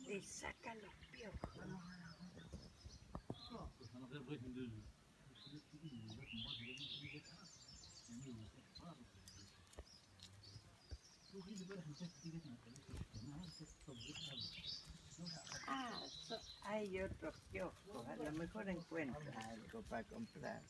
Y saca los piojos. Hay otros kioscos, a lo mejor encuentra algo para comprar.